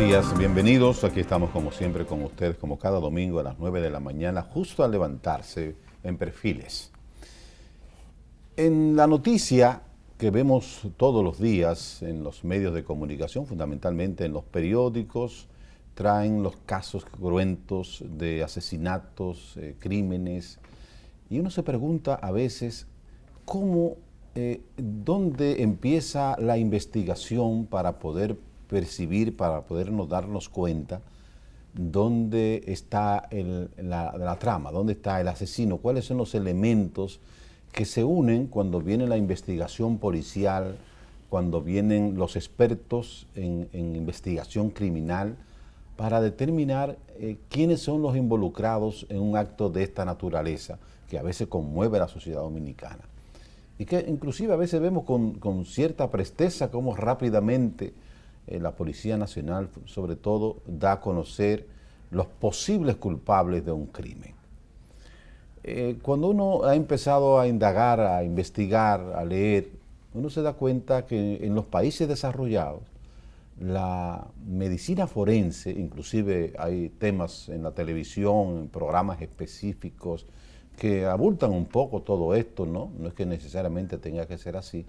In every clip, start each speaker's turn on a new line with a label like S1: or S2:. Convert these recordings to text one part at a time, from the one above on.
S1: días, bienvenidos. Aquí estamos como siempre con ustedes, como cada domingo a las 9 de la mañana, justo al levantarse en Perfiles. En la noticia que vemos todos los días en los medios de comunicación, fundamentalmente en los periódicos, traen los casos cruentos de asesinatos, crímenes, y uno se pregunta a veces cómo, dónde empieza la investigación para poder percibir, para podernos darnos cuenta dónde está la trama, dónde está el asesino, cuáles son los elementos que se unen cuando viene la investigación policial, cuando vienen los expertos en investigación criminal, para determinar quiénes son los involucrados en un acto de esta naturaleza, que a veces conmueve a la sociedad dominicana. Y que inclusive a veces vemos con cierta presteza cómo rápidamente la Policía Nacional, sobre todo, da a conocer los posibles culpables de un crimen. Cuando uno ha empezado a indagar, a investigar, a leer, uno se da cuenta que en los países desarrollados, la medicina forense, inclusive hay temas en la televisión, en programas específicos, que abultan un poco todo esto, ¿no? No es que necesariamente tenga que ser así,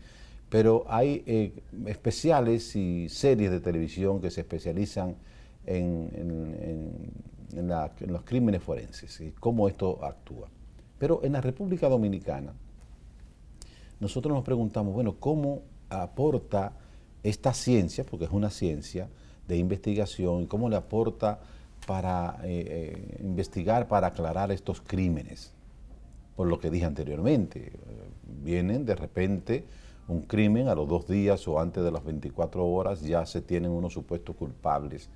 S1: pero hay especiales y series de televisión que se especializan en los crímenes forenses y cómo esto actúa. Pero en la República Dominicana, nosotros nos preguntamos, bueno, ¿cómo aporta esta ciencia, porque es una ciencia de investigación, y cómo le aporta para investigar, para aclarar estos crímenes? Por lo que dije anteriormente, vienen de repente un crimen, a los 2 días o antes de las 24 horas ya se tienen unos supuestos culpables,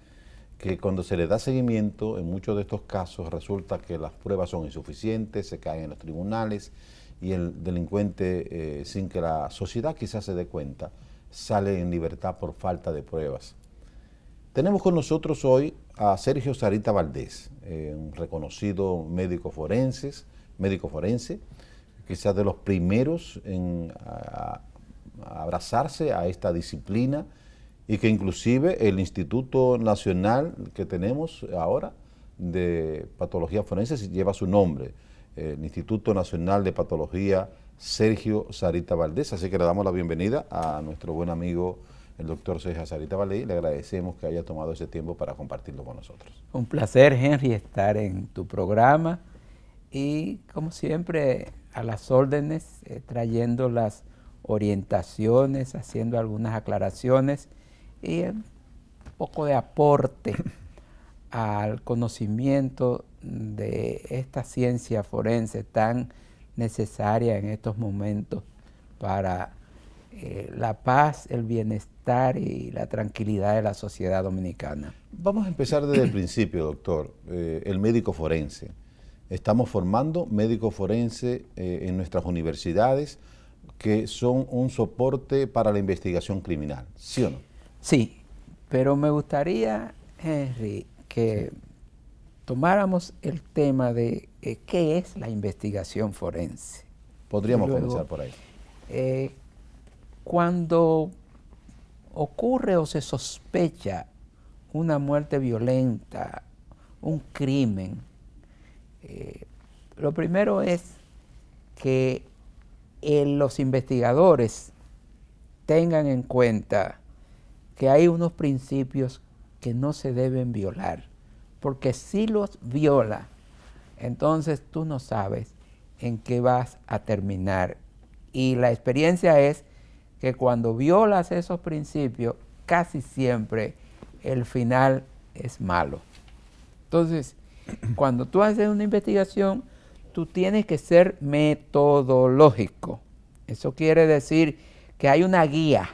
S1: que cuando se le da seguimiento, en muchos de estos casos resulta que las pruebas son insuficientes, se caen en los tribunales y el delincuente, sin que la sociedad quizás se dé cuenta, sale en libertad por falta de pruebas. Tenemos con nosotros hoy a Sergio Sarita Valdés, un reconocido médico forense, quizás de los primeros en abrazarse a esta disciplina, y que inclusive el Instituto Nacional que tenemos ahora de Patología Forense lleva su nombre, el Instituto Nacional de Patología Sergio Sarita Valdés. Así que le damos la bienvenida a nuestro buen amigo el doctor Sergio Sarita Valdés y le agradecemos que haya tomado ese tiempo para compartirlo con nosotros.
S2: Un placer, Henry, estar en tu programa y, como siempre, a las órdenes, trayendo las orientaciones, haciendo algunas aclaraciones y un poco de aporte al conocimiento de esta ciencia forense tan necesaria en estos momentos para la paz, el bienestar y la tranquilidad de la sociedad dominicana.
S1: Vamos a empezar desde el principio, doctor. El médico forense. Estamos formando médicos forenses en nuestras universidades que son un soporte para la investigación criminal, ¿sí o no?
S2: Sí, pero me gustaría, Henry, que tomáramos el tema de qué es la investigación forense.
S1: Podríamos comenzar por ahí.
S2: Cuando ocurre o se sospecha una muerte violenta, un crimen, lo primero es que los investigadores tengan en cuenta que hay unos principios que no se deben violar, porque si los viola, entonces tú no sabes en qué vas a terminar. Y la experiencia es que cuando violas esos principios, casi siempre el final es malo. Entonces, cuando tú haces una investigación, tú tienes que ser metodológico. Eso quiere decir que hay una guía,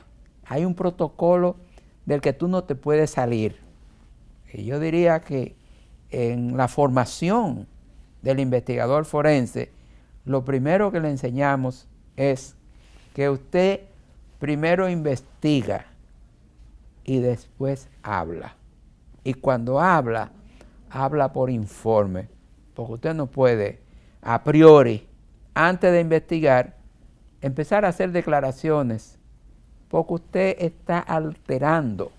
S2: hay un protocolo del que tú no te puedes salir. Y yo diría que en la formación del investigador forense, lo primero que le enseñamos es que usted primero investiga y después habla. Y cuando habla por informe, porque usted no puede a priori, antes de investigar, empezar a hacer declaraciones, porque usted está alterando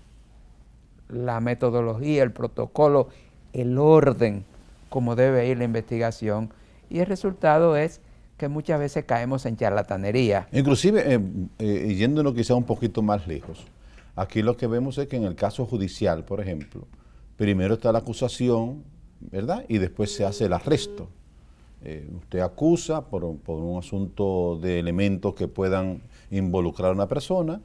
S2: la metodología, el protocolo, el orden como debe ir la investigación, y el resultado es que muchas veces caemos en charlatanería.
S1: Inclusive, yéndonos quizá un poquito más lejos, aquí lo que vemos es que en el caso judicial, por ejemplo, primero está la acusación, ¿verdad? Y después se hace el arresto. Usted acusa por un asunto de elementos que puedan involucrar a una persona,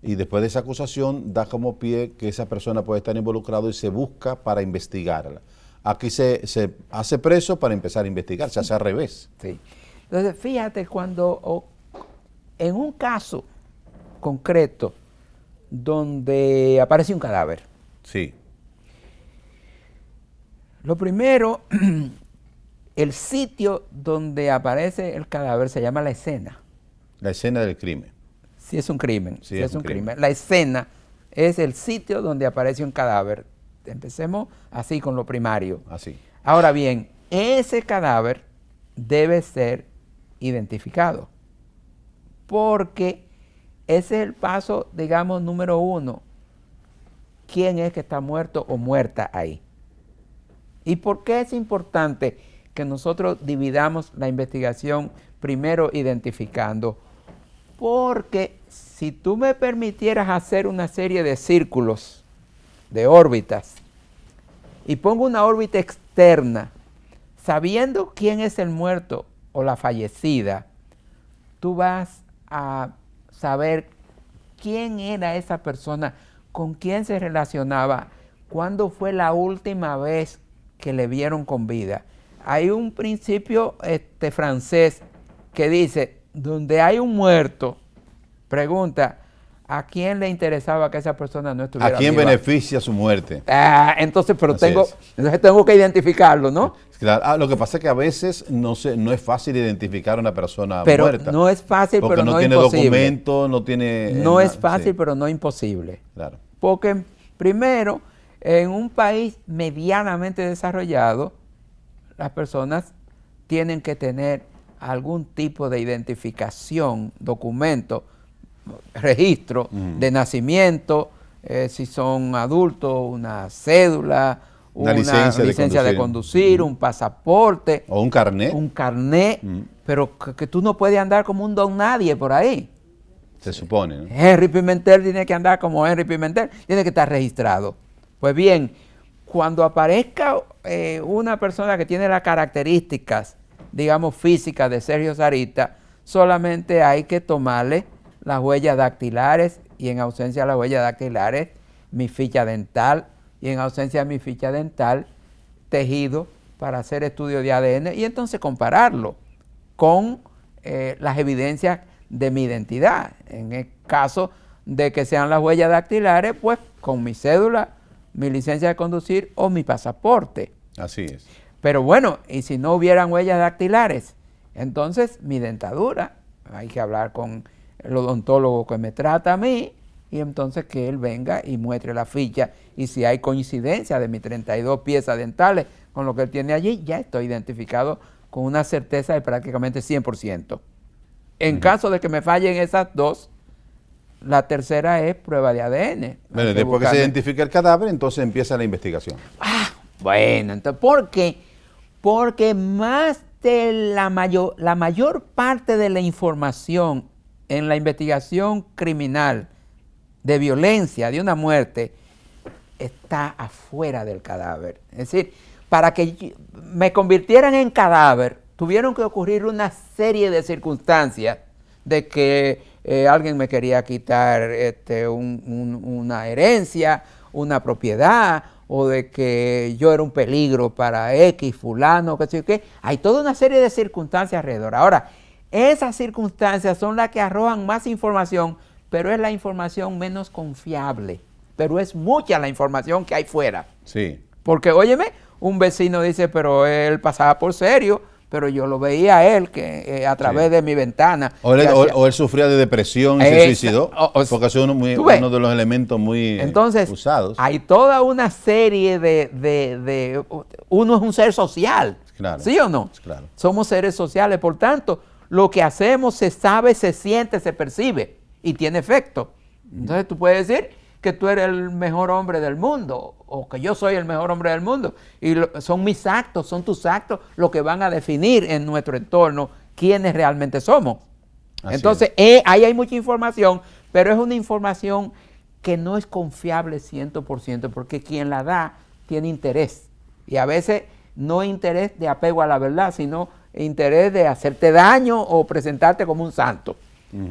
S1: y después de esa acusación da como pie que esa persona puede estar involucrada y se busca para investigarla. Aquí se hace preso para empezar a investigar, se hace al revés.
S2: Sí. Entonces, fíjate, en un caso concreto donde aparece un cadáver.
S1: Sí.
S2: Lo primero, el sitio donde aparece el cadáver se llama la escena.
S1: La escena del crimen.
S2: Si es un crimen.
S1: Sí,
S2: si es un crimen. La escena es el sitio donde aparece un cadáver. Empecemos así con lo primario.
S1: Así.
S2: Ahora bien, ese cadáver debe ser identificado, porque ese es el paso, digamos, número 1. ¿Quién es que está muerto o muerta ahí? ¿Y por qué es importante que nosotros dividamos la investigación primero identificando? Porque si tú me permitieras hacer una serie de círculos, de órbitas, y pongo una órbita externa, sabiendo quién es el muerto o la fallecida, tú vas a saber quién era esa persona, con quién se relacionaba, cuándo fue la última vez que le vieron con vida. Hay un principio francés que dice, donde hay un muerto, pregunta, ¿a quién le interesaba que esa persona no estuviera viva?
S1: ¿A quién beneficia su muerte?
S2: Entonces tengo que identificarlo, ¿no?
S1: Claro. Lo que pasa es que a veces no es fácil identificar a una persona
S2: pero
S1: muerta.
S2: No es fácil,
S1: porque
S2: pero no
S1: tiene
S2: imposible.
S1: Documento, no tiene...
S2: No es fácil, pero no imposible.
S1: Claro.
S2: Porque primero, en un país medianamente desarrollado, las personas tienen que tener algún tipo de identificación, documento, registro de nacimiento, si son adultos, una cédula, una licencia de conducir, un pasaporte.
S1: O un carnet.
S2: Un carnet, pero que tú no puedes andar como un don nadie por ahí.
S1: Se supone, ¿no?
S2: Henry Pimentel tiene que andar como Henry Pimentel, tiene que estar registrado. Pues bien, cuando aparezca una persona que tiene las características, digamos, físicas de Sergio Sarita, solamente hay que tomarle las huellas dactilares, y en ausencia de las huellas dactilares, mi ficha dental, y en ausencia de mi ficha dental, tejido para hacer estudio de ADN, y entonces compararlo con las evidencias de mi identidad. En el caso de que sean las huellas dactilares, pues con mi cédula, mi licencia de conducir o mi pasaporte.
S1: Así es.
S2: Pero bueno, y si no hubieran huellas dactilares, entonces mi dentadura, hay que hablar con el odontólogo que me trata a mí, y entonces que él venga y muestre la ficha, y si hay coincidencia de mis 32 piezas dentales con lo que él tiene allí, ya estoy identificado con una certeza de prácticamente 100%. En caso de que me fallen esas dos, la tercera es prueba de ADN.
S1: Bueno, después que se identifica el cadáver, entonces empieza la investigación.
S2: Bueno, entonces, ¿por qué? Porque más de la mayor parte de la información en la investigación criminal de violencia, de una muerte, está afuera del cadáver. Es decir, para que me convirtieran en cadáver, tuvieron que ocurrir una serie de circunstancias de que alguien me quería quitar una herencia, una propiedad, o de que yo era un peligro para X, fulano, qué sé yo qué. Hay toda una serie de circunstancias alrededor. Ahora, esas circunstancias son las que arrojan más información, pero es la información menos confiable. Pero es mucha la información que hay fuera.
S1: Sí.
S2: Porque, óyeme, un vecino dice, pero él pasaba por serio, pero yo lo veía a él que a través de mi ventana.
S1: O él sufría de depresión y se suicidó, porque eso es uno de los elementos muy usados.
S2: Hay toda una serie uno es un ser social,
S1: claro,
S2: ¿sí o no?
S1: Claro.
S2: Somos seres sociales, por tanto, lo que hacemos se sabe, se siente, se percibe y tiene efecto. Entonces tú puedes decir que tú eres el mejor hombre del mundo o que yo soy el mejor hombre del mundo. Y son mis actos, son tus actos los que van a definir en nuestro entorno quiénes realmente somos.
S1: Así
S2: Entonces, ahí hay mucha información, pero es una información que no es confiable 100% porque quien la da tiene interés. Y a veces no interés de apego a la verdad, sino interés de hacerte daño o presentarte como un santo.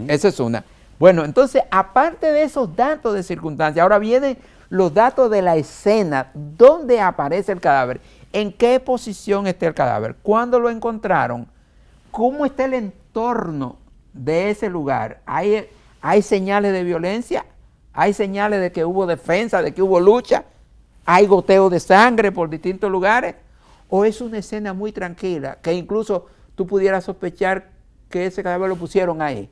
S2: Esa es una. Bueno, entonces, aparte de esos datos de circunstancia, ahora vienen los datos de la escena, dónde aparece el cadáver, en qué posición está el cadáver, cuándo lo encontraron, cómo está el entorno de ese lugar. ¿Hay señales de violencia? ¿Hay señales de que hubo defensa, de que hubo lucha? ¿Hay goteo de sangre por distintos lugares? ¿O es una escena muy tranquila, que incluso tú pudieras sospechar que ese cadáver lo pusieron ahí?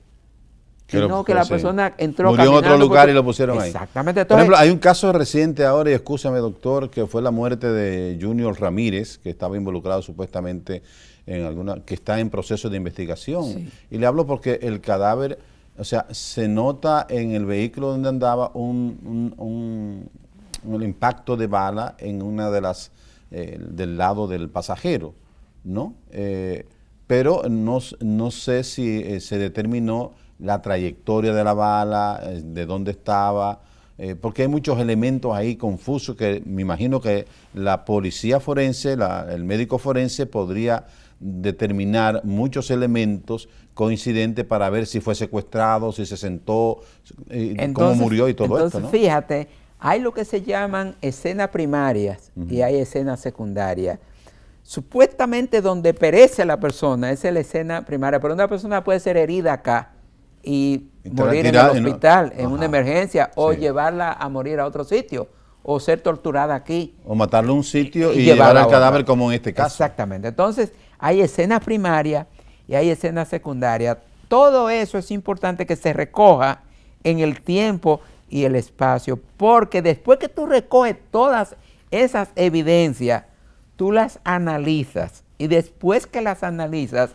S2: Que la persona entró
S1: murió en otro lugar y lo pusieron ahí.
S2: Exactamente.
S1: Por ejemplo, hay un caso reciente ahora, y escúchame doctor, que fue la muerte de Junior Ramírez, que estaba involucrado supuestamente en que está en proceso de investigación. Sí. Y le hablo porque el cadáver, o sea, se nota en el vehículo donde andaba un impacto de bala en una de las, del lado del pasajero, ¿no? Pero no sé si se determinó la trayectoria de la bala, de dónde estaba, porque hay muchos elementos ahí confusos que me imagino que la policía forense, el médico forense podría determinar muchos elementos coincidentes para ver si fue secuestrado, si se sentó, cómo murió y todo esto, ¿no?
S2: Fíjate, hay lo que se llaman escenas primarias y hay escenas secundarias. Supuestamente donde perece la persona, esa es la escena primaria, pero una persona puede ser herida acá y morir en el hospital, en una emergencia, o llevarla a morir a otro sitio, o ser torturada aquí.
S1: O matarlo a un sitio y llevar al cadáver como en este caso.
S2: Exactamente. Entonces, hay escenas primarias y hay escenas secundarias. Todo eso es importante que se recoja en el tiempo y el espacio, porque después que tú recoges todas esas evidencias, tú las analizas y después que las analizas,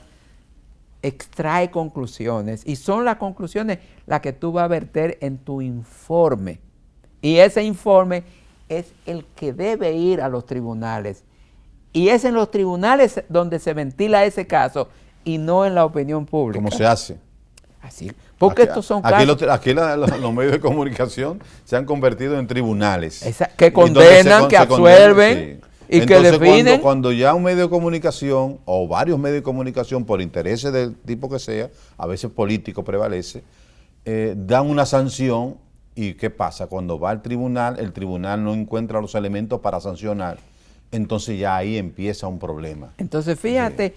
S2: extrae conclusiones y son las conclusiones las que tú vas a verter en tu informe. Y ese informe es el que debe ir a los tribunales. Y es en los tribunales donde se ventila ese caso y no en la opinión pública.
S1: ¿Cómo se hace?
S2: Así. Porque estos son casos...
S1: Aquí los medios de comunicación se han convertido en tribunales.
S2: Que condenan, que absuelven. Sí. Y
S1: entonces,
S2: que definen.
S1: Cuando ya un medio de comunicación o varios medios de comunicación, por intereses del tipo que sea, a veces político prevalece, dan una sanción. ¿Y qué pasa? Cuando va al tribunal, el tribunal no encuentra los elementos para sancionar. Entonces ya ahí empieza un problema.
S2: Entonces fíjate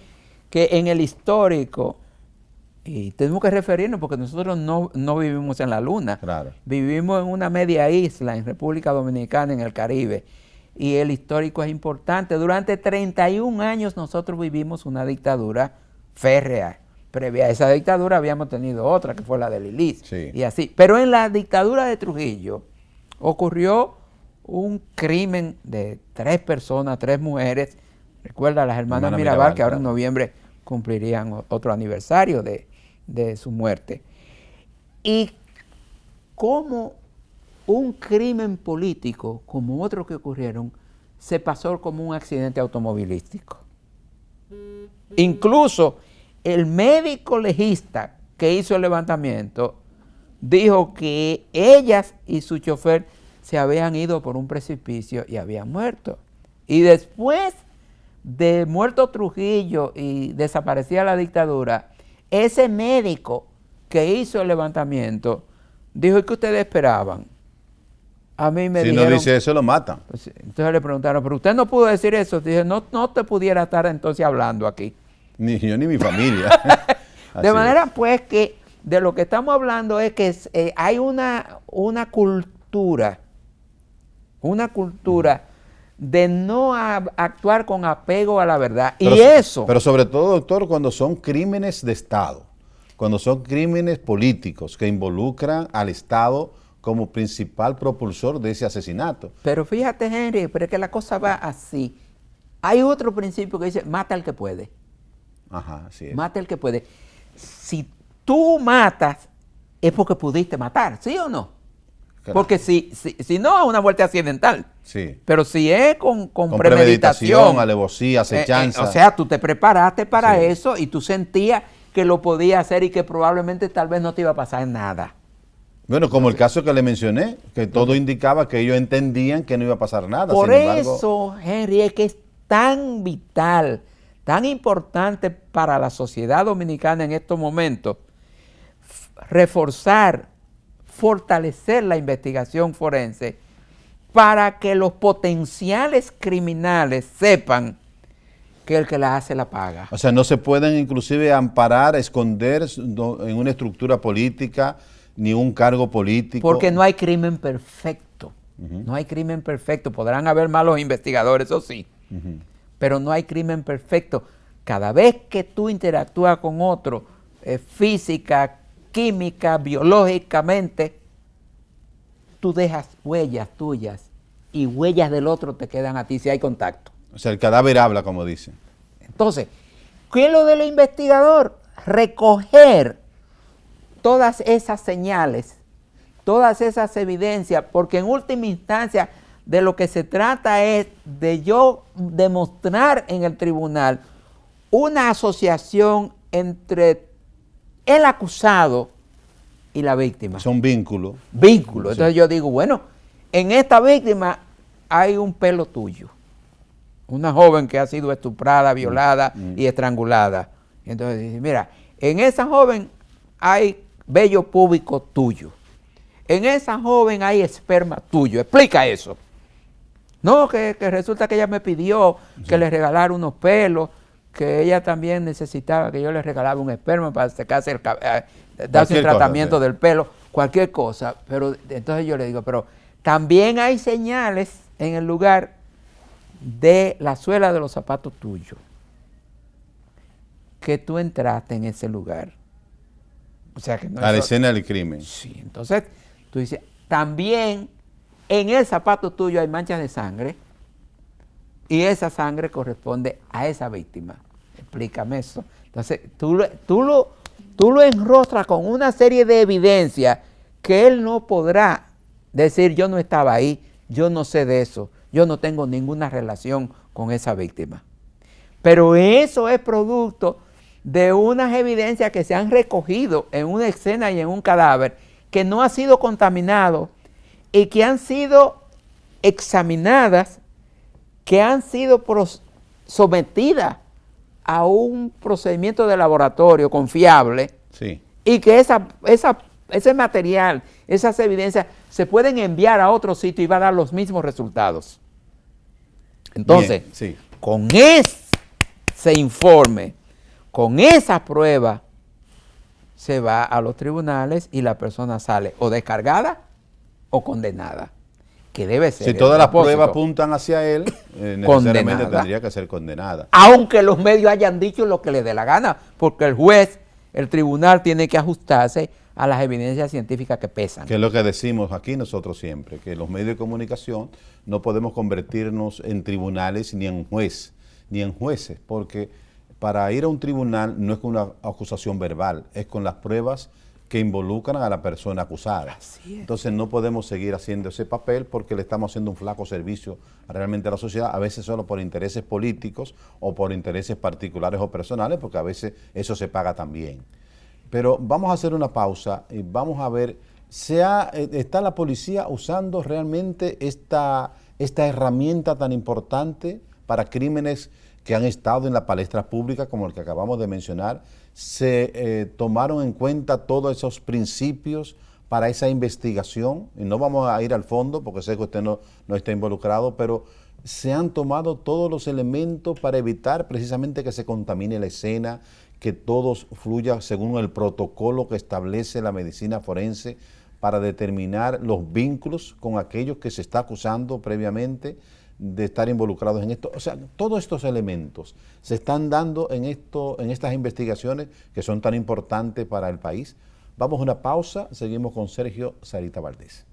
S2: que en el histórico, y tenemos que referirnos porque nosotros no vivimos en la luna.
S1: Claro.
S2: Vivimos en una media isla, en República Dominicana, en el Caribe. Y el histórico es importante. Durante 31 años nosotros vivimos una dictadura férrea. Previa a esa dictadura habíamos tenido otra, que fue la de Lilis.
S1: Sí.
S2: Y así. Pero en la dictadura de Trujillo ocurrió un crimen de 3 personas, 3 mujeres. Recuerda, las hermanas Mirabal, que ahora en noviembre cumplirían otro aniversario de su muerte. Y cómo un crimen político, como otros que ocurrieron, se pasó como un accidente automovilístico. Incluso el médico legista que hizo el levantamiento dijo que ellas y su chofer se habían ido por un precipicio y habían muerto. Y después de muerto Trujillo y desaparecida la dictadura, ese médico que hizo el levantamiento dijo: ¿y qué ustedes esperaban? A mí me dijeron...
S1: Si no dice eso, lo matan.
S2: Pues, entonces le preguntaron: ¿pero usted no pudo decir eso? Dije: no te pudiera estar entonces hablando aquí.
S1: Ni yo ni mi familia.
S2: De manera pues que de lo que estamos hablando es que hay una cultura de no actuar con apego a la verdad.
S1: Pero sobre todo, doctor, cuando son crímenes de Estado, cuando son crímenes políticos que involucran al Estado como principal propulsor de ese asesinato.
S2: Pero fíjate, Henry, pero es que la cosa va así. Hay otro principio que dice: mata al que puede.
S1: Ajá, así es.
S2: Mata al que puede. Si tú matas, es porque pudiste matar, ¿sí o no?
S1: Claro.
S2: Porque si no es una muerte accidental.
S1: Sí.
S2: Pero si es con
S1: Con
S2: premeditación,
S1: alevosía, acechanza.
S2: o sea, tú te preparaste para
S1: Sí.
S2: eso y tú sentías que lo podías hacer y que probablemente tal vez no te iba a pasar nada.
S1: Bueno, como el caso que le mencioné, que todo indicaba que ellos entendían que no iba a pasar nada.
S2: Por
S1: Sin embargo,
S2: eso, Henry, es que es tan vital, tan importante para la sociedad dominicana en estos momentos, reforzar, fortalecer la investigación forense para que los potenciales criminales sepan que el que la hace la paga.
S1: o sea, no se pueden inclusive amparar, esconder en una estructura política, ni un cargo político.
S2: Porque no hay crimen perfecto. No hay crimen perfecto. Podrán haber malos investigadores, eso sí. Pero no hay crimen perfecto. Cada vez que tú interactúas con otro, física, química, biológicamente, tú dejas huellas tuyas y huellas del otro te quedan a ti si hay contacto.
S1: O sea, el cadáver habla, como dicen.
S2: Entonces, ¿qué es lo del investigador? Recoger todas esas señales, todas esas evidencias, porque en última instancia de lo que se trata es de yo demostrar en el tribunal una asociación entre el acusado y la víctima.
S1: Son vínculos.
S2: Vínculo.
S1: Sí.
S2: Entonces yo digo, bueno, en esta víctima hay un pelo tuyo. Una joven que ha sido estuprada, violada y estrangulada. Entonces dice, mira, en esa joven hay vello púbico tuyo. En esa joven hay esperma tuyo. Explica eso. No, que resulta que ella me pidió que le regalara unos pelos, que ella también necesitaba que yo le regalara un esperma para secarse darse un tratamiento del pelo, cualquier cosa. Pero entonces yo le digo, pero también hay señales en el lugar de la suela de los zapatos tuyos, que tú entraste en ese lugar. O sea que no
S1: A la escena del crimen.
S2: Sí, entonces tú dices, también en el zapato tuyo hay manchas de sangre y esa sangre corresponde a esa víctima. Explícame eso. Entonces tú lo enrostras con una serie de evidencias que él no podrá decir, yo no estaba ahí, yo no sé de eso, yo no tengo ninguna relación con esa víctima. Pero eso es producto de unas evidencias que se han recogido en una escena y en un cadáver que no ha sido contaminado y que han sido examinadas, que han sido sometidas a un procedimiento de laboratorio confiable.
S1: Sí.
S2: Y que ese material, esas evidencias se pueden enviar a otro sitio y va a dar los mismos resultados. Entonces,
S1: Bien, sí.
S2: con ese informe, con esa prueba, se va a los tribunales y la persona sale o descargada o condenada, que debe ser.
S1: Si todas las pruebas apuntan hacia él, necesariamente tendría que ser condenada.
S2: Aunque los medios hayan dicho lo que le dé la gana, porque el juez, el tribunal tiene que ajustarse a las evidencias científicas que pesan.
S1: Que es lo que decimos aquí nosotros siempre, que los medios de comunicación no podemos convertirnos en tribunales ni en jueces, porque para ir a un tribunal no es con una acusación verbal, es con las pruebas que involucran a la persona acusada.
S2: Así es.
S1: Entonces no podemos seguir haciendo ese papel porque le estamos haciendo un flaco servicio realmente a la sociedad, a veces solo por intereses políticos o por intereses particulares o personales, porque a veces eso se paga también. Pero vamos a hacer una pausa y vamos a ver, ¿está la policía usando realmente esta herramienta tan importante para crímenes que han estado en la palestra pública como el que acabamos de mencionar? ¿Se tomaron en cuenta todos esos principios para esa investigación? Y no vamos a ir al fondo porque sé que usted no está involucrado, pero ¿se han tomado todos los elementos para evitar precisamente que se contamine la escena, que todo fluya según el protocolo que establece la medicina forense para determinar los vínculos con aquellos que se está acusando previamente de estar involucrados en esto? O sea, todos estos elementos se están dando en estas investigaciones que son tan importantes para el país. Vamos a una pausa, seguimos con Sergio Sarita Valdés.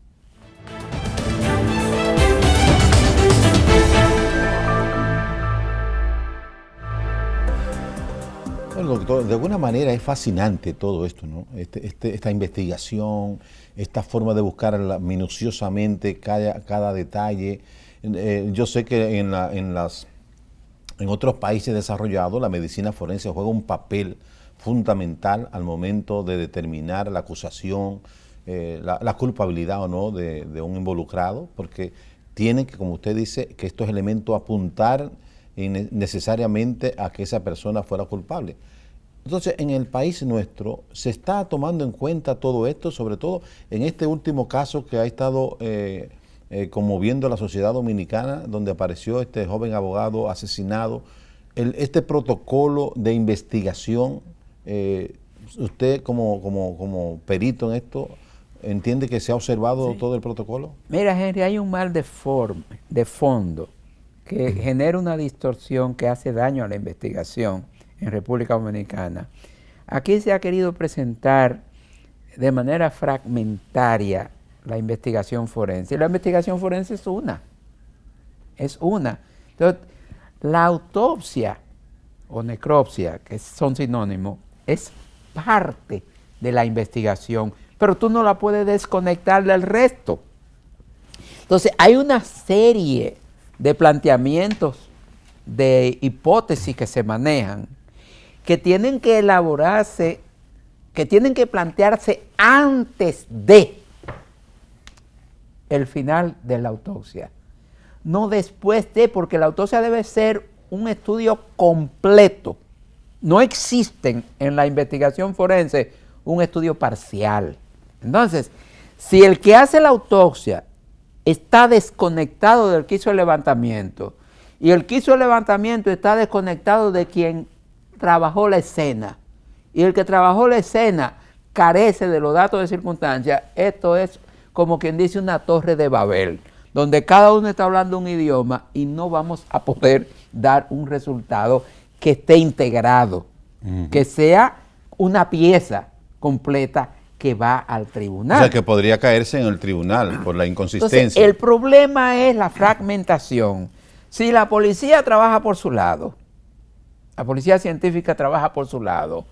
S1: Bueno, doctor, de alguna manera es fascinante todo esto, ¿no? Esta investigación, esta forma de buscar minuciosamente cada detalle. Yo sé que en otros países desarrollados la medicina forense juega un papel fundamental al momento de determinar la acusación, la culpabilidad o no de un involucrado, porque tiene que, como usted dice, que estos elementos apuntar necesariamente a que esa persona fuera culpable. Entonces, en el país nuestro se está tomando en cuenta todo esto, sobre todo en este último caso que ha estado conmoviendo a la sociedad dominicana, donde apareció este joven abogado asesinado. Este protocolo de investigación, usted como perito en esto, ¿entiende que se ha observado todo el protocolo?
S2: Mira, Henry, hay un mal de fondo que genera una distorsión que hace daño a la investigación en República Dominicana. Aquí se ha querido presentar de manera fragmentaria la investigación forense. Y la investigación forense es una. Entonces, la autopsia o necropsia, que son sinónimos, es parte de la investigación, pero tú no la puedes desconectar del resto. Entonces, hay una serie de planteamientos, de hipótesis que se manejan, que tienen que elaborarse, que tienen que plantearse antes de el final de la autopsia, no después de, porque la autopsia debe ser un estudio completo. No existen en la investigación forense un estudio parcial. Entonces, si el que hace la autopsia está desconectado del que hizo el levantamiento y el que hizo el levantamiento está desconectado de quien trabajó la escena y el que trabajó la escena carece de los datos de circunstancia, esto es como quien dice una torre de Babel, donde cada uno está hablando un idioma y no vamos a poder dar un resultado que esté integrado, que sea una pieza completa que va al tribunal.
S1: O sea, que podría caerse en el tribunal por la inconsistencia.
S2: Entonces, el problema es la fragmentación. Si la policía trabaja por su lado, la policía científica trabaja por su lado,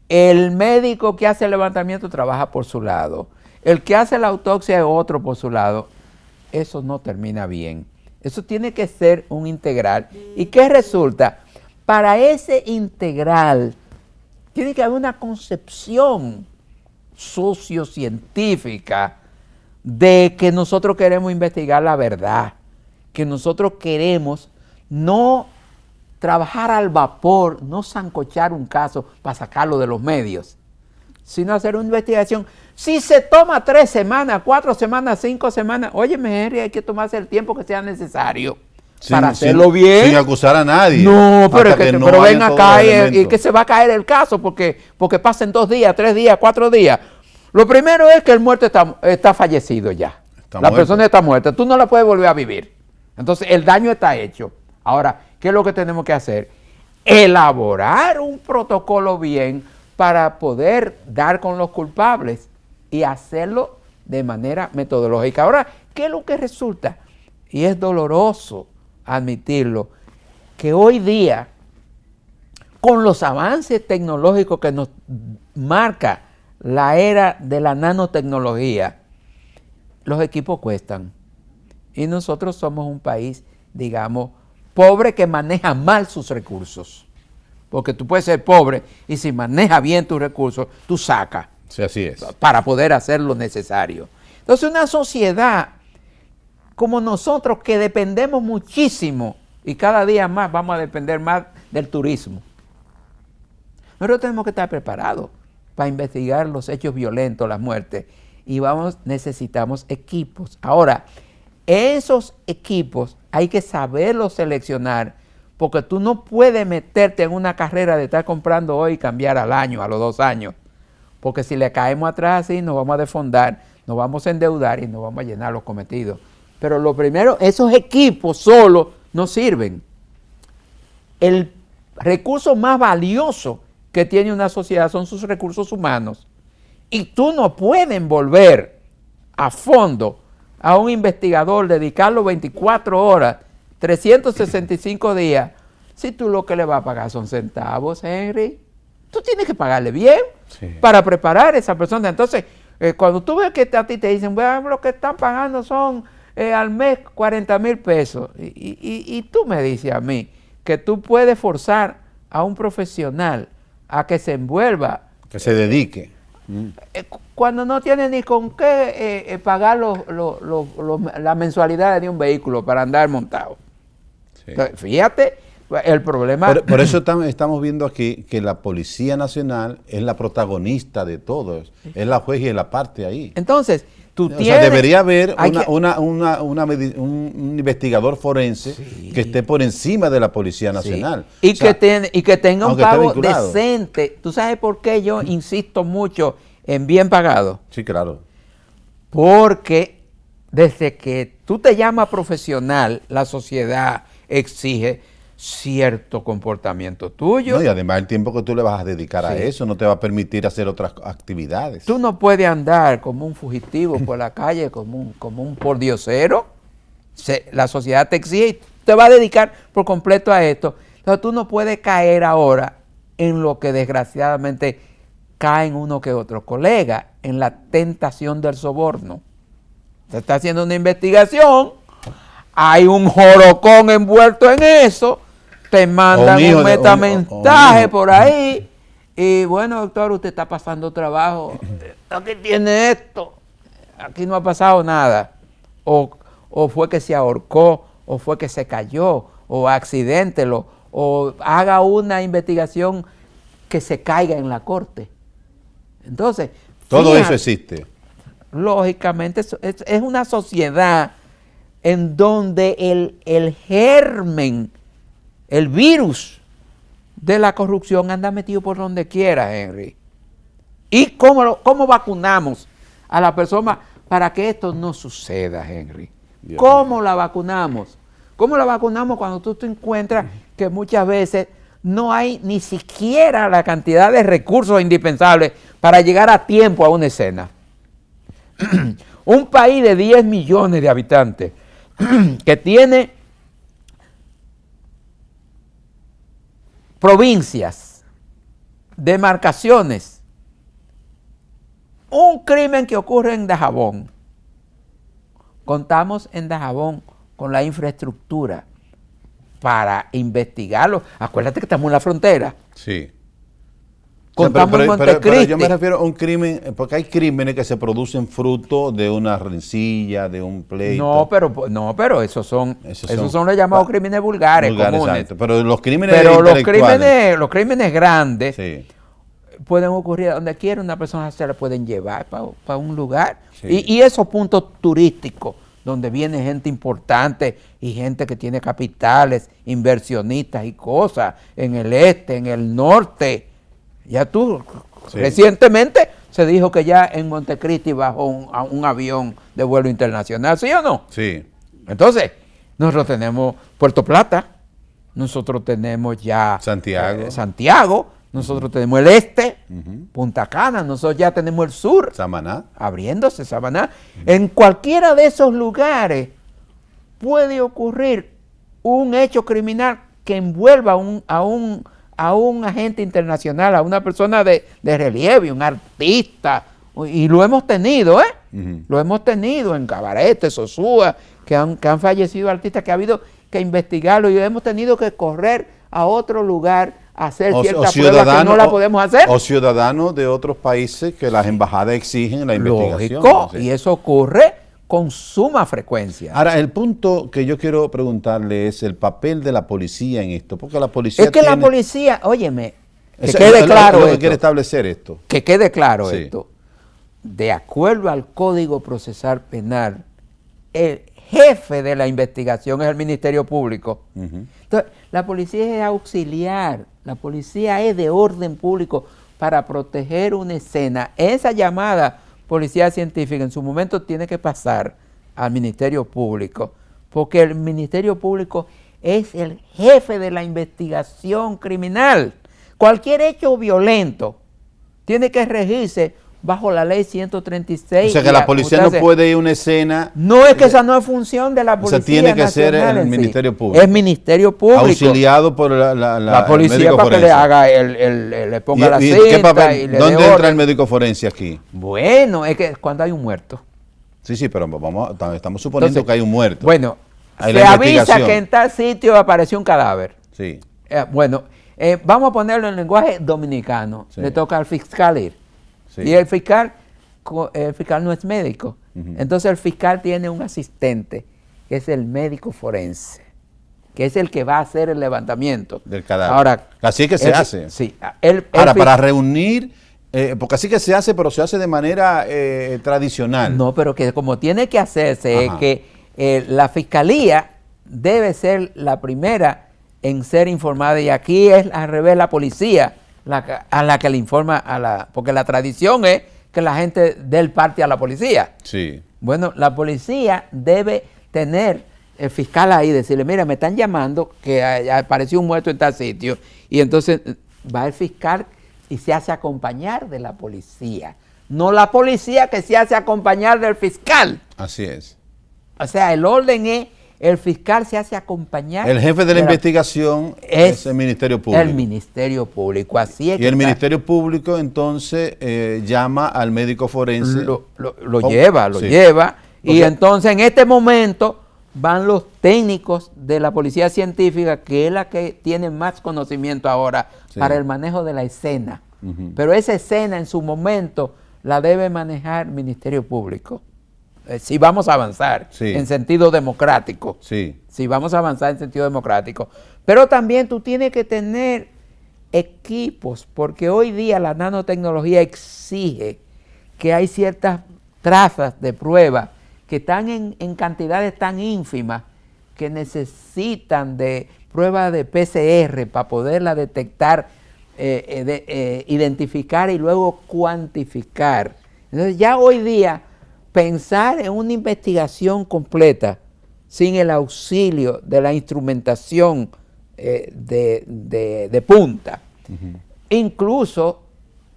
S2: el médico que hace el levantamiento trabaja por su lado, el que hace la autopsia es otro por su lado, eso no termina bien. Eso tiene que ser un integral. ¿Y qué resulta? Para ese integral tiene que haber una concepción sociocientífica de que nosotros queremos investigar la verdad, que nosotros queremos no trabajar al vapor, no sancochar un caso para sacarlo de los medios, sino hacer una investigación. Si se toma 3 semanas, 4 semanas, 5 semanas, óyeme, Henry, hay que tomarse el tiempo que sea necesario para hacerlo bien.
S1: Sin acusar a nadie.
S2: No, pero, pero ven acá y que se va a caer el caso porque pasen 2 días, 3 días, 4 días. Lo primero es que el muerto está fallecido ya. La persona está muerta. Tú no la puedes volver a vivir. Entonces, el daño está hecho. Ahora, ¿qué es lo que tenemos que hacer? Elaborar un protocolo bien para poder dar con los culpables y hacerlo de manera metodológica. Ahora, ¿qué es lo que resulta? Y es doloroso admitirlo, que hoy día, con los avances tecnológicos que nos marca la era de la nanotecnología, los equipos cuestan. Y nosotros somos un país, digamos, pobre que maneja mal sus recursos. Porque tú puedes ser pobre y si manejas bien tus recursos, tú sacas.
S1: Sí, así es.
S2: Para poder hacer lo necesario. Entonces, una sociedad como nosotros que dependemos muchísimo y cada día más vamos a depender más del turismo. Nosotros tenemos que estar preparados para investigar los hechos violentos, las muertes, y necesitamos equipos. Ahora, esos equipos hay que saberlos seleccionar, porque tú no puedes meterte en una carrera de estar comprando hoy y cambiar al año, a los 2 años, porque si le caemos atrás así nos vamos a desfondar, nos vamos a endeudar y nos vamos a llenar los cometidos. Pero lo primero, esos equipos solos no sirven. El recurso más valioso que tiene una sociedad son sus recursos humanos. Y tú no puedes envolver a fondo a un investigador, dedicarlo 24 horas, 365 días, si tú lo que le vas a pagar son centavos, Henry. tú tienes que pagarle bien para preparar a esa persona. Entonces, cuando tú ves que a ti te dicen, bueno, lo que están pagando son al mes 40,000 pesos, y tú me dices a mí que tú puedes forzar a un profesional a que se envuelva,
S1: que se dedique,
S2: cuando no tiene ni con qué pagar la mensualidad de un vehículo para andar montado. Sí. Entonces, fíjate, el problema...
S1: Por eso estamos viendo aquí que la Policía Nacional es la protagonista de todo, es la juez y la parte ahí.
S2: Entonces, tú tienes...
S1: O sea, debería haber un investigador forense que esté por encima de la Policía Nacional.
S2: Sí. Y que tenga un pago decente. ¿Tú sabes por qué yo insisto mucho en bien pagado?
S1: Sí, claro.
S2: Porque desde que tú te llamas profesional, la sociedad exige cierto comportamiento tuyo.
S1: No, y además el tiempo que tú le vas a dedicar a eso no te va a permitir hacer otras actividades.
S2: Tú no puedes andar como un fugitivo por la calle, como un pordiosero. La sociedad te exige y te va a dedicar por completo a esto. Entonces tú no puedes caer ahora en lo que desgraciadamente caen uno que otro colega, en la tentación del soborno. Se está haciendo una investigación, hay un jorocón envuelto en eso, te mandan un metamensaje por ahí, y bueno, doctor, usted está pasando trabajo, aquí tiene esto, aquí no ha pasado nada, o fue que se ahorcó, o fue que se cayó, o accidéntelo, o haga una investigación que se caiga en la corte. Entonces,
S1: todo eso existe.
S2: Lógicamente, es una sociedad en donde el germen, el virus de la corrupción anda metido por donde quiera, Henry. ¿Y cómo vacunamos a la persona para que esto no suceda, Henry? ¿Cómo la vacunamos? ¿Cómo la vacunamos cuando tú te encuentras que muchas veces no hay ni siquiera la cantidad de recursos indispensables para llegar a tiempo a una escena? Un país de 10 millones de habitantes que tiene provincias, demarcaciones, un crimen que ocurre en Dajabón. Contamos en Dajabón con la infraestructura para investigarlo. Acuérdate que estamos en la frontera.
S1: Sí.
S2: Contamos en Montecristi.
S1: Pero yo me refiero a un crimen, porque hay crímenes que se producen fruto de una rencilla, de un pleito.
S2: No, pero esos son los llamados crímenes vulgares comunes. Exacto.
S1: Pero los crímenes
S2: los crímenes grandes pueden ocurrir donde quiera, una persona se la pueden llevar para un lugar. Sí. Y esos puntos turísticos donde viene gente importante y gente que tiene capitales, inversionistas y cosas en el este, en el norte. Ya recientemente se dijo que ya en Montecristi bajó un avión de vuelo internacional, ¿sí o no?
S1: Sí.
S2: Entonces, nosotros tenemos Puerto Plata, nosotros tenemos ya Santiago, nosotros tenemos el este, Punta Cana, nosotros ya tenemos el sur.
S1: Samaná.
S2: Abriéndose Samaná. En cualquiera de esos lugares puede ocurrir un hecho criminal que envuelva a un agente internacional, a una persona de relieve, un artista, y lo hemos tenido, Lo hemos tenido en Cabarete, Sosúa, que han fallecido artistas, que ha habido que investigarlo, y hemos tenido que correr a otro lugar a hacer ciertas pruebas que no la podemos hacer.
S1: O ciudadanos de otros países que las embajadas exigen la investigación.
S2: Lógico, y eso ocurre con suma frecuencia.
S1: Ahora, el punto que yo quiero preguntarle es el papel de la policía en esto, porque la policía
S2: es que la policía, óyeme, que quede claro
S1: esto. Quiere establecer esto.
S2: Que quede claro esto. De acuerdo al Código Procesal Penal, el jefe de la investigación es el Ministerio Público. Entonces, la policía es auxiliar, la policía es de orden público para proteger una escena. Esa llamada policía científica en su momento tiene que pasar al Ministerio Público, porque el Ministerio Público es el jefe de la investigación criminal. Cualquier hecho violento tiene que regirse bajo la ley 136.
S1: O sea que la policía no puede ir a una escena.
S2: No, es que esa no es función de la policía.
S1: O sea, tiene que ser el
S2: sí.
S1: Ministerio Público.
S2: Es Ministerio Público.
S1: Auxiliado por la
S2: policía para que le haga, le ponga la cinta.
S1: ¿Qué papel?
S2: Y le
S1: ¿Dónde entra el médico forense aquí?
S2: Bueno, es que cuando hay un muerto.
S1: Sí, pero estamos suponiendo que hay un muerto.
S2: Bueno, se avisa que en tal sitio apareció un cadáver.
S1: Sí.
S2: Bueno, vamos a ponerlo en lenguaje dominicano. Sí. Le toca al fiscal ir. Sí. Y el fiscal no es médico. Entonces el fiscal tiene un asistente, que es el médico forense, que es el que va a hacer el levantamiento
S1: del cadáver.
S2: Ahora,
S1: así es que se hace.
S2: Sí.
S1: Ahora, para reunir, porque así que se hace, pero se hace de manera tradicional.
S2: No, pero que como tiene que hacerse, es que la fiscalía debe ser la primera en ser informada, y aquí es al revés la policía a la que le informa porque la tradición es que la gente dé el parte a la policía.
S1: Sí.
S2: Bueno, la policía debe tener el fiscal ahí, decirle, mira, me están llamando que apareció un muerto en tal sitio, y entonces va el fiscal y se hace acompañar de la policía, no la policía que se hace acompañar del fiscal.
S1: Así es.
S2: O sea, el orden es, el fiscal se hace acompañar.
S1: El jefe de la investigación es el Ministerio Público.
S2: El Ministerio Público, así es.
S1: Y el Ministerio Público entonces llama al médico forense.
S2: Lo lleva. Y entonces en este momento van los técnicos de la policía científica, que es la que tiene más conocimiento ahora para el manejo de la escena. Pero esa escena en su momento la debe manejar el Ministerio Público. Si vamos a avanzar en sentido democrático. Si vamos a avanzar en sentido democrático. Pero también tú tienes que tener equipos, porque hoy día la nanotecnología exige que hay ciertas trazas de prueba que están en cantidades tan ínfimas que necesitan de pruebas de PCR para poderla detectar, identificar y luego cuantificar. Entonces ya hoy día pensar en una investigación completa sin el auxilio de la instrumentación de punta. Incluso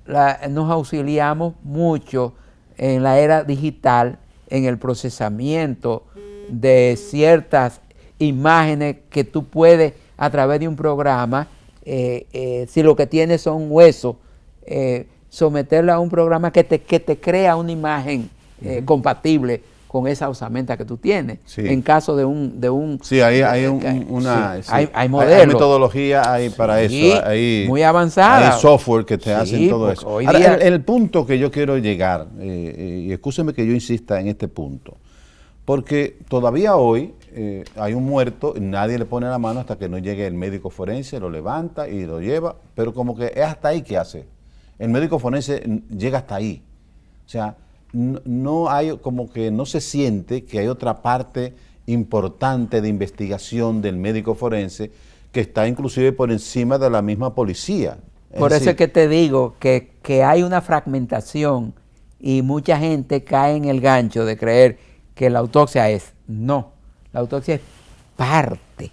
S2: nos auxiliamos mucho en la era digital en el procesamiento de ciertas imágenes que tú puedes a través de un programa, si lo que tienes son huesos, someterla a un programa que te crea una imagen compatible con esa osamenta que tú tienes. En caso de un
S1: sí, hay
S2: hay modelos.
S1: Hay metodología para eso. Hay,
S2: muy avanzada.
S1: Hay software que te hacen todo eso. Ahora, el punto que yo quiero llegar, y escúcheme que yo insista en este punto, porque todavía hoy hay un muerto, nadie le pone la mano hasta que no llegue el médico forense, lo levanta y lo lleva, pero como que es hasta ahí que hace. El médico forense llega hasta ahí. O sea, no hay, como que no se siente que hay otra parte importante de investigación del médico forense que está inclusive por encima de la misma policía.
S2: Por eso es que te digo que hay una fragmentación y mucha gente cae en el gancho de creer que la autopsia es. No, la autopsia es parte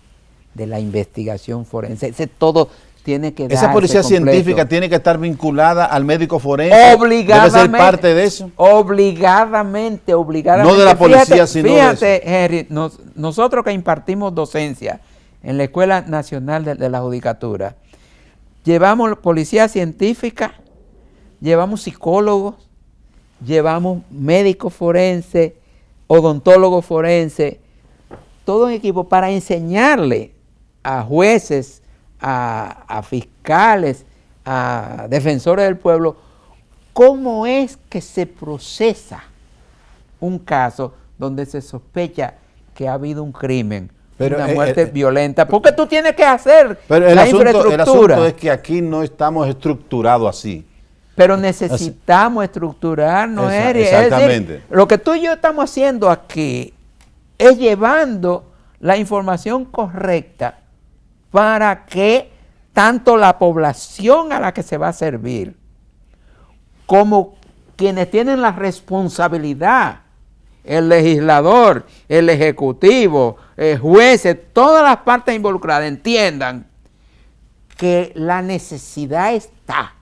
S2: de la investigación forense. Todo tiene que darse
S1: esa policía
S2: completo.
S1: Científica tiene que estar vinculada al médico forense.
S2: Obligadamente.
S1: Debe ser parte de eso.
S2: Obligadamente.
S1: No de la policía, sino
S2: fíjate,
S1: de eso.
S2: Henry, nosotros que impartimos docencia en la Escuela Nacional de la Judicatura, llevamos policía científica, llevamos psicólogos, llevamos médicos forenses, odontólogos forenses, todo en equipo para enseñarle a jueces, a fiscales, a defensores del pueblo, cómo es que se procesa un caso donde se sospecha que ha habido un crimen, una muerte violenta, porque tú tienes que hacer la infraestructura.
S1: El asunto es que aquí no estamos estructurados así.
S2: Pero necesitamos estructurarnos, Eri.
S1: Exactamente.
S2: Es decir, lo que tú y yo estamos haciendo aquí es llevando la información correcta para que tanto la población a la que se va a servir como quienes tienen la responsabilidad, el legislador, el ejecutivo, jueces, todas las partes involucradas entiendan que la necesidad está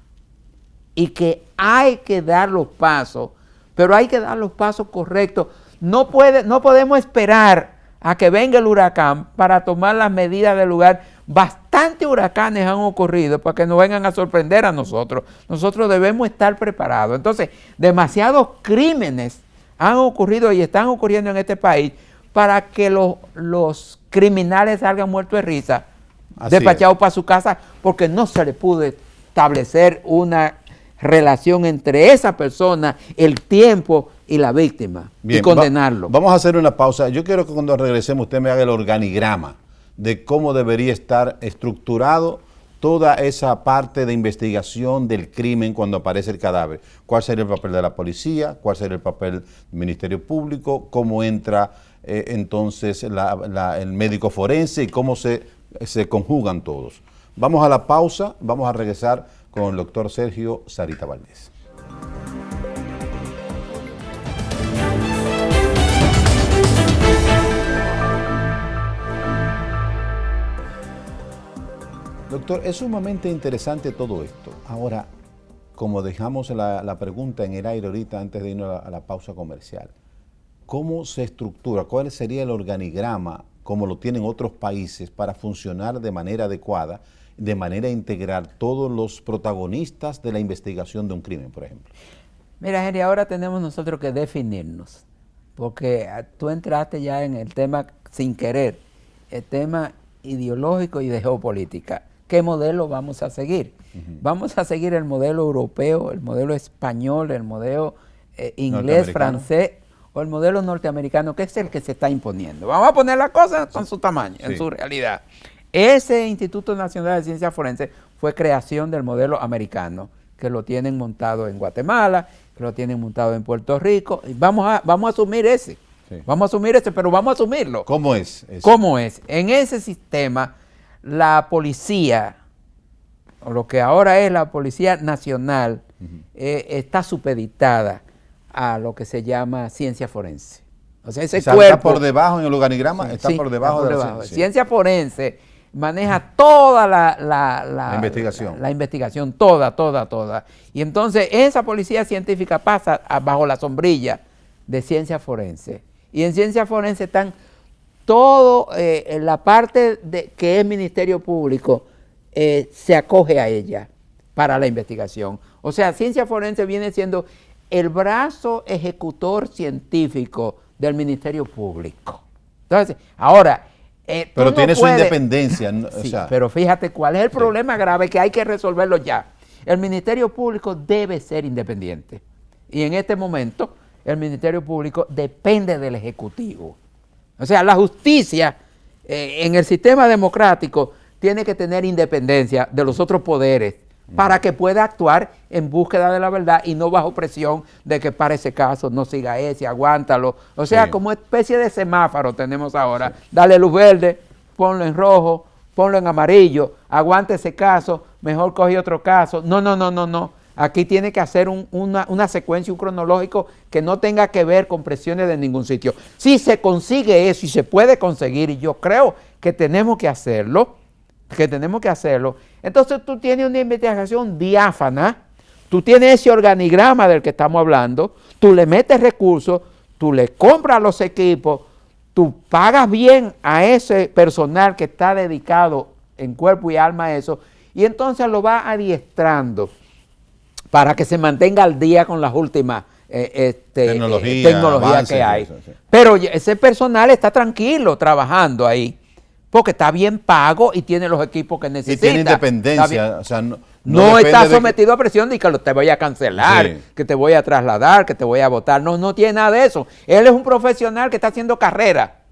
S2: y que hay que dar los pasos, pero hay que dar los pasos correctos. No podemos esperar a que venga el huracán para tomar las medidas del lugar. Bastantes huracanes han ocurrido para que nos vengan a sorprender a nosotros. Nosotros debemos estar preparados. Entonces, demasiados crímenes han ocurrido y están ocurriendo en este país para que los criminales salgan muertos de risa, despachados para su casa, porque no se le pudo establecer una relación entre esa persona, el tiempo y la víctima. Bien, y condenarlo.
S1: Vamos a hacer una pausa. Yo quiero que cuando regresemos usted me haga el organigrama de cómo debería estar estructurado toda esa parte de investigación del crimen cuando aparece el cadáver. ¿Cuál sería el papel de la policía? ¿Cuál sería el papel del Ministerio Público? ¿Cómo entra entonces el médico forense y cómo se conjugan todos? Vamos a la pausa, vamos a regresar con el doctor Sergio Sarita Valdés. Doctor, es sumamente interesante todo esto. Ahora, como dejamos la pregunta en el aire ahorita antes de irnos a la pausa comercial, ¿cómo se estructura? ¿Cuál sería el organigrama, como lo tienen otros países, para funcionar de manera adecuada, de manera a integrar todos los protagonistas de la investigación de un crimen, por ejemplo?
S2: Mira, Henry, ahora tenemos nosotros que definirnos, porque tú entraste ya en el tema sin querer, el tema ideológico y de geopolítica. ¿Qué modelo vamos a seguir? ¿Vamos a seguir el modelo europeo, el modelo español, el modelo inglés, francés o el modelo norteamericano, que es el que se está imponiendo? Vamos a poner las cosas con su tamaño, en su realidad. Ese Instituto Nacional de Ciencia Forense fue creación del modelo americano, que lo tienen montado en Guatemala, que lo tienen montado en Puerto Rico. Y vamos a asumir ese. Sí. Vamos a asumir ese, pero vamos a asumirlo.
S1: ¿Cómo es eso?
S2: ¿Cómo es? En ese sistema, la policía, o lo que ahora es la Policía Nacional, está supeditada a lo que se llama ciencia forense. O sea, ese cuerpo
S1: está por debajo en el organigrama, está por debajo de la
S2: ciencia. Ciencia forense maneja toda la
S1: investigación.
S2: La investigación, toda. Y entonces esa policía científica pasa bajo la sombrilla de ciencia forense. Y en ciencia forense están todo, la parte que es Ministerio Público, se acoge a ella para la investigación. O sea, ciencia forense viene siendo el brazo ejecutor científico del Ministerio Público. Entonces, ahora...
S1: pero tiene su independencia.
S2: Sí, o sea, pero fíjate cuál es el problema grave que hay que resolverlo ya. El Ministerio Público debe ser independiente. Y en este momento, el Ministerio Público depende del Ejecutivo. O sea, la justicia en el sistema democrático tiene que tener independencia de los otros poderes para que pueda actuar en búsqueda de la verdad y no bajo presión de que para ese caso no siga ese, aguántalo. O sea, como especie de semáforo tenemos ahora. Dale luz verde, ponlo en rojo, ponlo en amarillo, aguante ese caso, mejor coge otro caso. No. Aquí tiene que hacer una secuencia, un cronológico que no tenga que ver con presiones de ningún sitio. Si se consigue eso y se puede conseguir, y yo creo que tenemos que hacerlo, entonces tú tienes una investigación diáfana, tú tienes ese organigrama del que estamos hablando, tú le metes recursos, tú le compras los equipos, tú pagas bien a ese personal que está dedicado en cuerpo y alma a eso, y entonces lo vas adiestrando para que se mantenga al día con las últimas tecnología que hay. Eso, sí. Pero ese personal está tranquilo trabajando ahí, porque está bien pago y tiene los equipos que necesita.
S1: Y tiene independencia, o sea,
S2: no está sometido a presión de que te voy a cancelar, que te voy a trasladar, que te voy a votar. No tiene nada de eso. Él es un profesional que está haciendo carrera.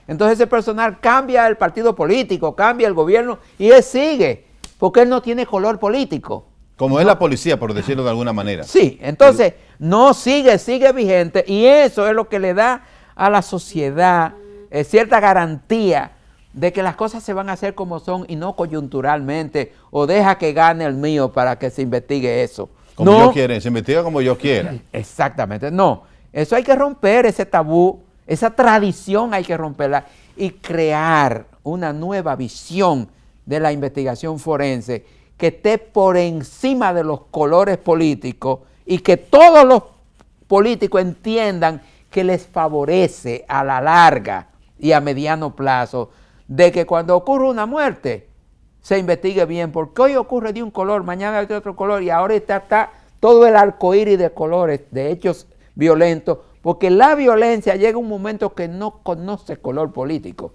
S2: Entonces ese personal cambia el partido político, cambia el gobierno y él sigue, porque él no tiene color político.
S1: Como es la policía, por decirlo de alguna manera.
S2: Sí, entonces no sigue vigente, y eso es lo que le da a la sociedad cierta garantía de que las cosas se van a hacer como son y no coyunturalmente, o deja que gane el mío para que se investigue eso.
S1: Como yo quiera, se investiga como yo quiera.
S2: Exactamente, no. Eso hay que romper, ese tabú, esa tradición hay que romperla y crear una nueva visión de la investigación forense que esté por encima de los colores políticos y que todos los políticos entiendan que les favorece a la larga y a mediano plazo de que cuando ocurre una muerte se investigue bien, porque hoy ocurre de un color, mañana de otro color y ahora está todo el arcoíris de colores, de hechos violentos, porque la violencia llega un momento que no conoce color político.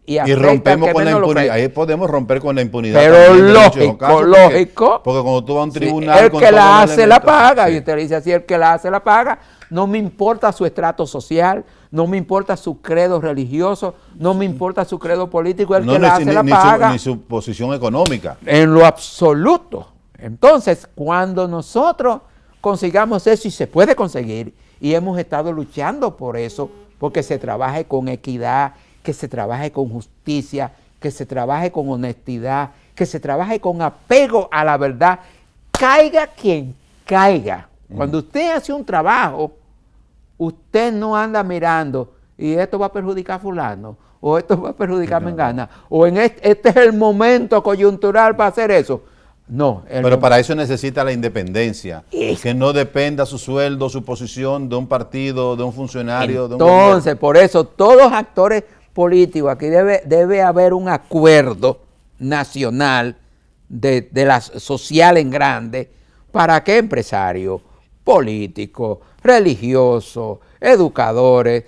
S2: Y
S1: rompemos con la impunidad. Ahí podemos romper con la impunidad.
S2: Pero lógico.
S1: Porque cuando tú vas a un tribunal.
S2: El que la hace la paga. Y usted le dice así: el que la hace la paga. No me importa su estrato social, no me importa su credo religioso, no me importa su credo político. El que la hace la paga.
S1: Ni su posición económica.
S2: En lo absoluto. Entonces, cuando nosotros consigamos eso, y se puede conseguir, y hemos estado luchando por eso, porque se trabaje con equidad, que se trabaje con justicia, que se trabaje con honestidad, que se trabaje con apego a la verdad, caiga quien caiga. Cuando usted hace un trabajo, usted no anda mirando y esto va a perjudicar a fulano, o esto va a perjudicar a Mengana, o en este es el momento coyuntural para hacer eso. No.
S1: Pero para eso necesita la independencia, que no dependa su sueldo, su posición de un partido, de un funcionario.
S2: Entonces, por eso todos los actores político, aquí debe haber un acuerdo nacional de la social en grande para que empresarios, políticos, religiosos, educadores,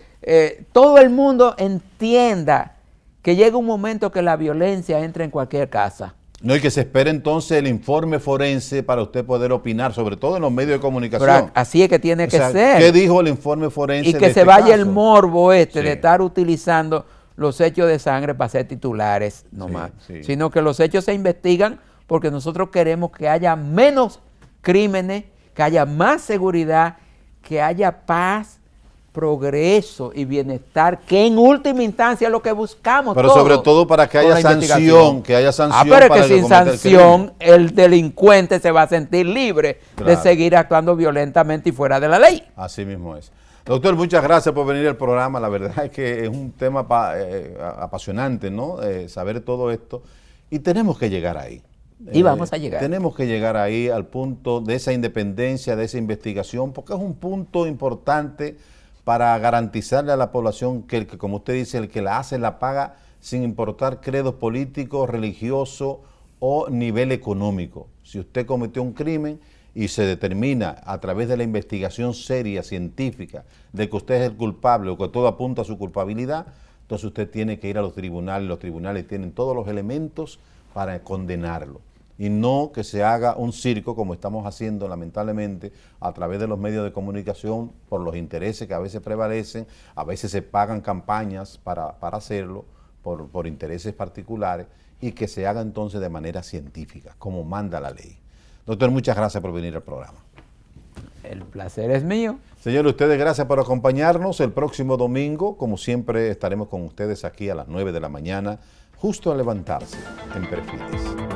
S2: todo el mundo entienda que llega un momento que la violencia entra en cualquier casa.
S1: No, y que se espere entonces el informe forense para usted poder opinar, sobre todo en los medios de comunicación.
S2: Pero así es que tiene que ser.
S1: ¿Qué dijo el informe forense?
S2: Y que se vaya el morbo de estar utilizando los hechos de sangre para ser titulares nomás, sino que los hechos se investigan porque nosotros queremos que haya menos crímenes, que haya más seguridad, que haya paz, progreso y bienestar, que en última instancia es lo que buscamos.
S1: Pero sobre todo para que haya sanción,
S2: pero que sin sanción el delincuente se va a sentir libre de seguir actuando violentamente y fuera de la ley.
S1: Así mismo es. Doctor, muchas gracias por venir al programa. La verdad es que es un tema apasionante, ¿no? Saber todo esto. Y tenemos que llegar ahí.
S2: Y vamos a llegar.
S1: Tenemos que llegar ahí al punto de esa independencia, de esa investigación, porque es un punto importante para garantizarle a la población que, como usted dice, el que la hace la paga sin importar credos políticos, religiosos o nivel económico. Si usted cometió un crimen y se determina a través de la investigación seria, científica, de que usted es el culpable o que todo apunta a su culpabilidad, entonces usted tiene que ir a los tribunales tienen todos los elementos para condenarlo. Y no que se haga un circo como estamos haciendo lamentablemente a través de los medios de comunicación por los intereses que a veces prevalecen, a veces se pagan campañas para hacerlo por intereses particulares y que se haga entonces de manera científica, como manda la ley. Doctor, muchas gracias por venir al programa.
S2: El placer es mío.
S1: Señores, ustedes gracias por acompañarnos. El próximo domingo, como siempre, estaremos con ustedes aquí a las 9 de la mañana, justo al levantarse en Perfiles.